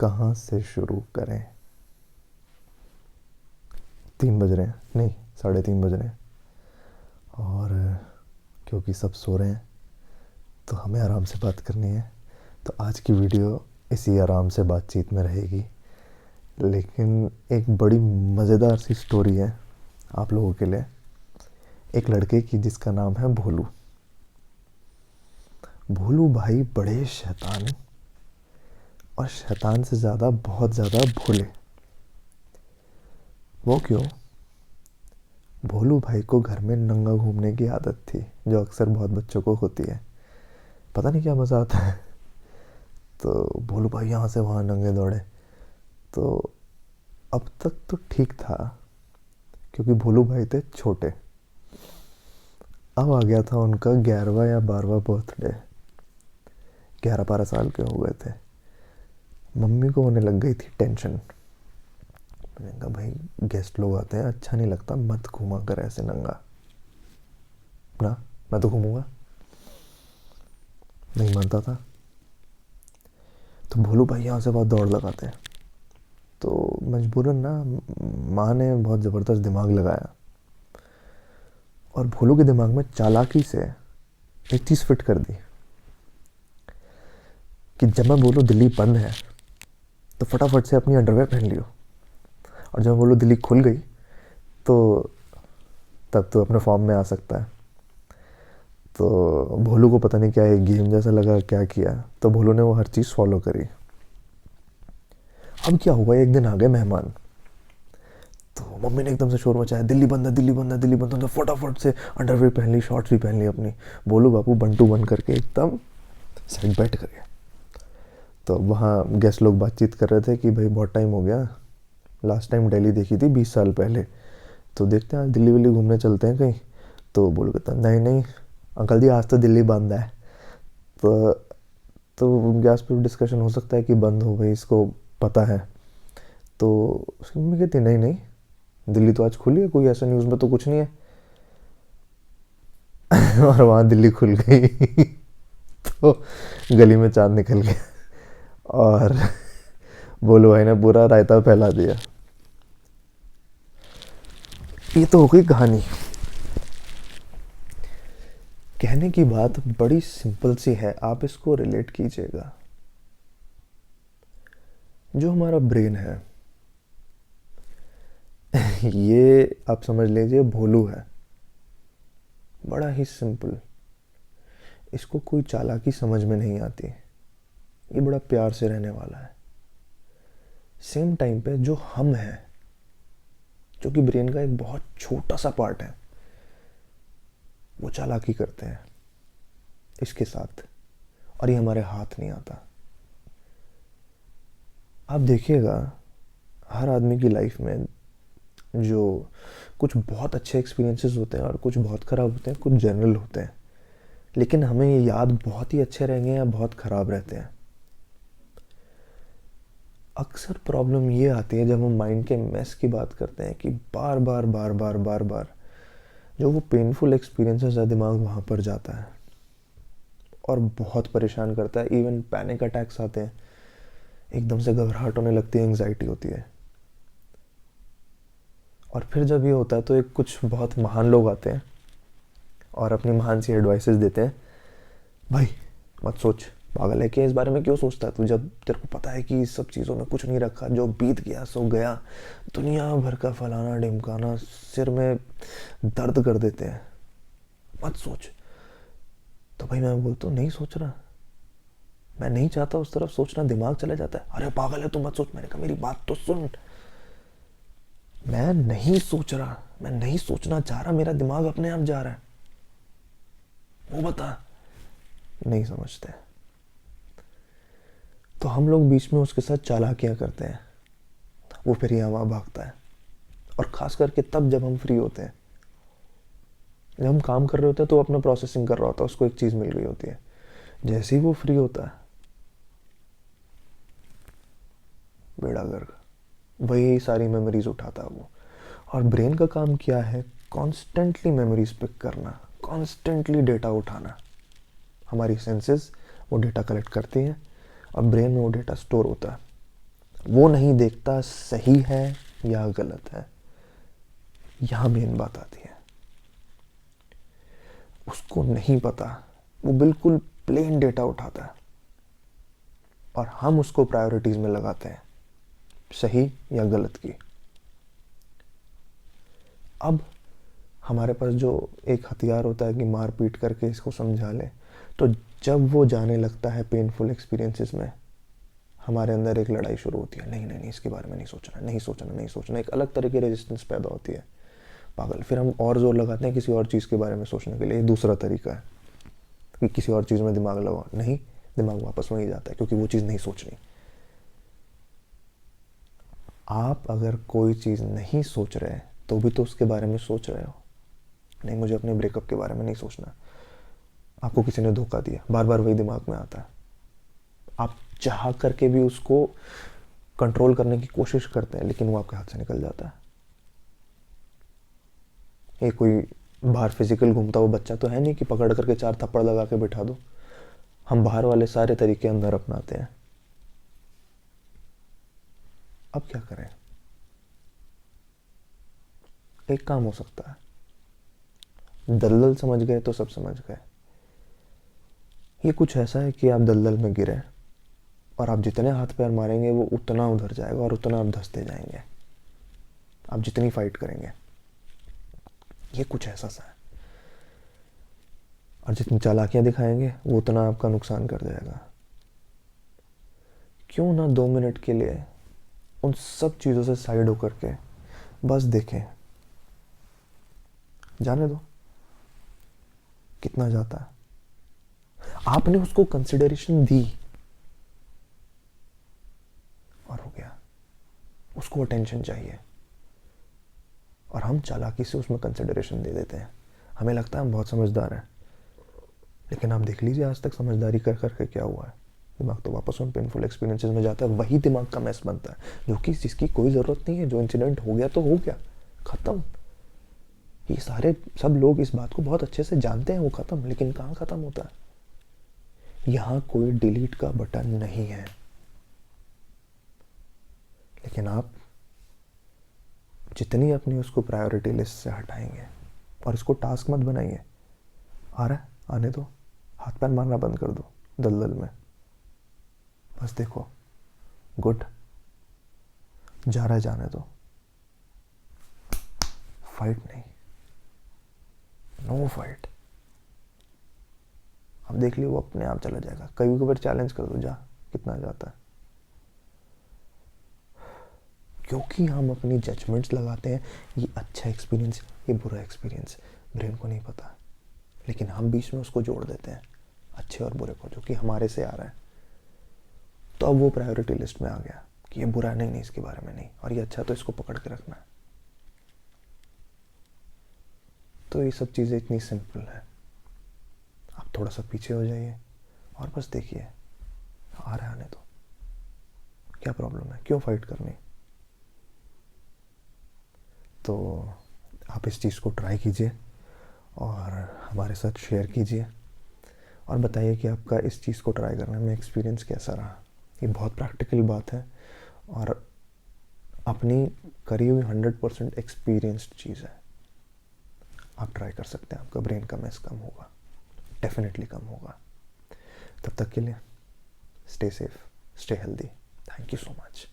कहाँ से शुरू करें। 3 बज रहे हैं, नहीं 3:30 बज रहे हैं, और क्योंकि सब सो रहे हैं तो हमें आराम से बात करनी है। तो आज की वीडियो इसी आराम से बातचीत में रहेगी, लेकिन एक बड़ी मज़ेदार सी स्टोरी है आप लोगों के लिए, एक लड़के की जिसका नाम है भोलू। भोलू भाई बड़े शैतान, और शैतान से ज़्यादा बहुत ज़्यादा भोले। वो क्यों? भोलू भाई को घर में नंगा घूमने की आदत थी, जो अक्सर बहुत बच्चों को होती है। पता नहीं क्या मज़ा आता है। तो भोलू भाई यहाँ से वहाँ नंगे दौड़े। तो अब तक तो ठीक था, क्योंकि भोलू भाई थे छोटे। अब आ गया था उनका 11वां या 12वां बर्थडे। 11-12 साल के हो गए थे। मम्मी को होने लग गई थी टेंशन। मैंने कहा भाई गेस्ट लोग आते हैं, अच्छा नहीं लगता, मत घुमा कर ऐसे नंगा ना। मैं तो घूमूंगा, नहीं मानता था। तो भोलू भाई यहाँ से बहुत दौड़ लगाते हैं। तो मजबूरन ना माँ ने बहुत ज़बरदस्त दिमाग लगाया, और भोलू के दिमाग में चालाकी से एक चीज़ फिट कर दी कि जब मैं बोलूँ दिल्ली बंद है तो फटाफट से अपनी अंडरवेयर पहन लियो, और जब मैं बोलूँ दिल्ली खुल गई तो तब तो अपने फॉर्म में आ सकता है। तो भोलू को पता नहीं क्या एक गेम जैसा लगा, क्या किया, तो भोलू ने वो हर चीज़ फॉलो करी। अब क्या हुआ, एक दिन आ गए मेहमान। तो मम्मी ने एकदम से शोर मचाया, दिल्ली बंद है, दिल्ली बंद है, दिल्ली बंद है। तो फटाफट से अंडरवेयर पहन ली, शॉर्ट्स भी पहन ली अपनी। भोलू बापू बंटू बन करके एकदम सेट बैठ कर गया। तो वहाँ गेस्ट लोग बातचीत कर रहे थे कि भाई बहुत टाइम हो गया, लास्ट टाइम दिल्ली देखी थी 20 साल पहले, तो देखते हैं आज दिल्ली विल्ली घूमने चलते हैं कहीं। तो बोलू कहता नहीं नहीं अंकल जी, आज तो दिल्ली बंद है। तो गैस पे डिस्कशन हो सकता है कि बंद हो भाई, इसको पता है। तो उसकी मम्मी कहती नहीं नहीं, दिल्ली तो आज खुली है, कोई ऐसा न्यूज़ में तो कुछ नहीं है। और वहाँ दिल्ली खुल गई। तो गली में चांद निकल गया, और बोलू भाई ने पूरा रायता फैला दिया। ये तो हो गई कहानी। कहने की बात बड़ी सिंपल सी है, आप इसको रिलेट कीजिएगा। जो हमारा ब्रेन है ये आप समझ लीजिए भोलू है, बड़ा ही सिंपल। इसको कोई चालाकी समझ में नहीं आती, ये बड़ा प्यार से रहने वाला है। सेम टाइम पे जो हम हैं, जो कि ब्रेन का एक बहुत छोटा सा पार्ट है, वो चालाकी करते हैं इसके साथ, और ये हमारे हाथ नहीं आता। आप देखिएगा हर आदमी की लाइफ में जो कुछ बहुत अच्छे एक्सपीरियंसेस होते हैं और कुछ बहुत ख़राब होते हैं, कुछ जनरल होते हैं, लेकिन हमें ये याद बहुत ही अच्छे रहेंगे या बहुत ख़राब रहते हैं। अक्सर प्रॉब्लम ये आती है जब हम माइंड के मेस की बात करते हैं कि बार बार बार बार बार बार जो वो पेनफुल एक्सपीरियंसेस है, दिमाग वहाँ पर जाता है और बहुत परेशान करता है। इवन पैनिक अटैक्स आते हैं, एकदम से घबराहट होने लगती है, एंग्जाइटी होती है। और फिर जब ये होता है तो एक कुछ बहुत महान लोग आते हैं और अपनी महान सी एडवाइसेस देते हैं, भाई मत सोच, पागल है क्या, इस बारे में क्यों सोचता है तू, जब तेरे को पता है कि इस सब चीज़ों में कुछ नहीं रखा, जो बीत गया सो गया। दुनिया भर का फलाना ढिमकाना सिर में दर्द कर देते हैं, मत सोच। तो भाई मैं बोलता हूँ नहीं सोच रहा, मैं नहीं चाहता उस तरफ सोचना, दिमाग चला जाता है, अरे पागल है तू मत सोच। मैंने कहा मेरी बात तो सुन, मैं नहीं सोच रहा, मैं नहीं सोचना चाह रहा, मेरा दिमाग अपने आप जा रहा है, वो बता। नहीं समझते, तो हम लोग बीच में उसके साथ चालाकियां करते हैं, वो फिर यहाँ वहाँ भागता है। और ख़ास करके तब जब हम फ्री होते हैं, जब हम काम कर रहे होते हैं तो वो अपना प्रोसेसिंग कर रहा होता है, उसको एक चीज़ मिल गई होती है। जैसे ही वो फ्री होता है, बेड़ा गर्क, वही सारी मेमोरीज उठाता है वो। और ब्रेन का काम क्या है, कॉन्स्टेंटली मेमोरीज पिक करना, कॉन्स्टेंटली डेटा उठाना। हमारी सेंसेस वो डेटा कलेक्ट करती हैं और ब्रेन में वो डेटा स्टोर होता है। वो नहीं देखता सही है या गलत है। यहाँ मेन बात आती है, उसको नहीं पता, वो बिल्कुल प्लेन डेटा उठाता है और हम उसको प्रायोरिटीज में लगाते हैं, सही या गलत की। अब हमारे पास जो एक हथियार होता है कि मार पीट करके इसको समझा ले, तो जब वो जाने लगता है पेनफुल एक्सपीरियंसेस में, हमारे अंदर एक लड़ाई शुरू होती है, नहीं नहीं नहीं इसके बारे में नहीं सोचना, नहीं सोचना, नहीं सोचना, एक अलग तरह की रेजिस्टेंस पैदा होती है। पागल, फिर हम और जोर लगाते हैं किसी और चीज़ के बारे में सोचने के लिए। ये दूसरा तरीका है कि किसी और चीज़ में दिमाग लगाओ, नहीं, दिमाग वापस वहीं जाता है क्योंकि वो चीज़ नहीं सोचनी। आप अगर कोई चीज़ नहीं सोच रहे तो भी तो उसके बारे में सोच रहे हो। नहीं, मुझे अपने ब्रेकअप के बारे में नहीं सोचना, आपको किसी ने धोखा दिया, बार बार वही दिमाग में आता है। आप चाह करके भी उसको कंट्रोल करने की कोशिश करते हैं लेकिन वो आपके हाथ से निकल जाता है। ये कोई बाहर फिजिकल घूमता हुआ बच्चा तो है नहीं कि पकड़ करके 4 थप्पड़ लगा के बिठा दो। हम बाहर वाले सारे तरीके अंदर अपनाते हैं। अब क्या करें? एक काम हो सकता है, दलदल समझ गए तो सब समझ गए। ये कुछ ऐसा है कि आप दलदल में गिरे और आप जितने हाथ पैर मारेंगे वो उतना उधर जाएगा और उतना आप धंसते जाएंगे, आप जितनी फाइट करेंगे। ये कुछ ऐसा सा है, और जितनी चालाकियां दिखाएंगे वो उतना आपका नुकसान कर जाएगा। क्यों ना 2 मिनट के लिए उन सब चीज़ों से साइड होकर के बस देखें, जाने दो कितना जाता है। आपने उसको कंसिडरेशन दी और हो गया, उसको अटेंशन चाहिए और हम चालाकी से उसमें कंसिडरेशन दे देते हैं। हमें लगता है हम बहुत समझदार हैं, लेकिन आप देख लीजिए आज तक समझदारी कर करके क्या हुआ है। दिमाग तो वापस उन पेनफुल एक्सपीरियंसेस में जाता है, वही दिमाग का मैस बनता है जो कि जिसकी कोई ज़रूरत नहीं है। जो इंसिडेंट हो गया तो हो गया, ख़त्म। ये सारे सब लोग इस बात को बहुत अच्छे से जानते हैं, वो ख़त्म। लेकिन कहाँ ख़त्म होता है? यहाँ कोई डिलीट का बटन नहीं है। लेकिन आप जितनी अपनी उसको प्रायोरिटी लिस्ट से हटाएंगे, और इसको टास्क मत बनाइए, आ रहा है आने दो, हाथ पैर मारना बंद कर दो दलदल में, बस देखो गुड जा रहा है, जाने दो, फाइट नहीं, नो फाइट। अब देख लियो वो अपने आप चला जाएगा। कभी कभी चैलेंज कर दो, जा कितना जाता है। क्योंकि हम अपनी जजमेंट्स लगाते हैं, ये अच्छा एक्सपीरियंस, ये बुरा एक्सपीरियंस, ब्रेन को नहीं पता, लेकिन हम बीच में उसको जोड़ देते हैं, अच्छे और बुरे को, जो कि हमारे से आ रहा है। तो अब वो प्रायोरिटी लिस्ट में आ गया कि ये बुरा नहीं, नहीं इसके बारे में नहीं, और ये अच्छा तो इसको पकड़ के रखना है। तो ये सब चीज़ें इतनी सिंपल है। आप थोड़ा सा पीछे हो जाइए और बस देखिए, आ रहा है आने दो, क्या प्रॉब्लम है, क्यों फाइट करनी। तो आप इस चीज़ को ट्राई कीजिए और हमारे साथ शेयर कीजिए और बताइए कि आपका इस चीज़ को ट्राई करने में एक्सपीरियंस कैसा रहा। ये बहुत प्रैक्टिकल बात है और अपनी करी हुई 100% एक्सपीरियंस्ड चीज़ है। आप ट्राई कर सकते हैं, आपका ब्रेन का मैस कम होगा, डेफिनेटली कम होगा। तब तक के लिए stay safe, stay healthy. Thank you so much.